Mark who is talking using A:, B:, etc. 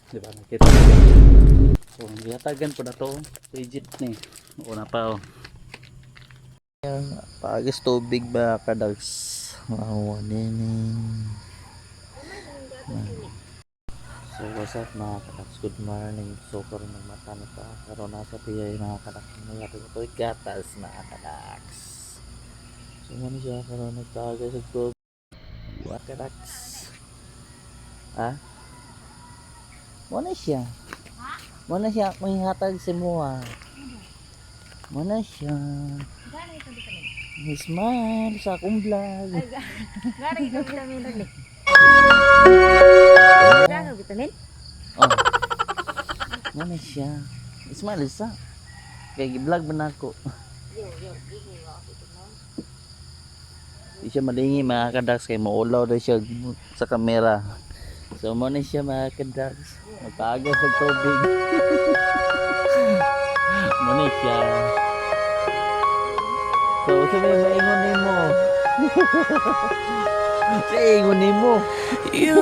A: Di ba nakita? So, yatagan po na to. Legit ni. Una pa oh.
B: Pagis tubig ba kadags mahuwa nining. So what's up mga kadags, good morning. So karon nagmatano pa karon nasa piyay mga kadags, mayari ko ito gatas mga kadags. So ano siya karon nagtagay sa tubig mga kadags. Ha? Mana siya? Mana siya may hatag si Mua? Mana siya? Smile sa akong vlog.
C: Gari ka vitamin lagi. Gari vitamin.
B: Oh. Mana siya? Smile sa. Kaya vlog ba na ako? Di siya malingi mga kadags kay maulaw daw siya sa kamera. So mo na siya mga kadags. Magpaaga sa tubig. Mo na siya. So sabi maingon nimo. Sa ingon nimo.
D: You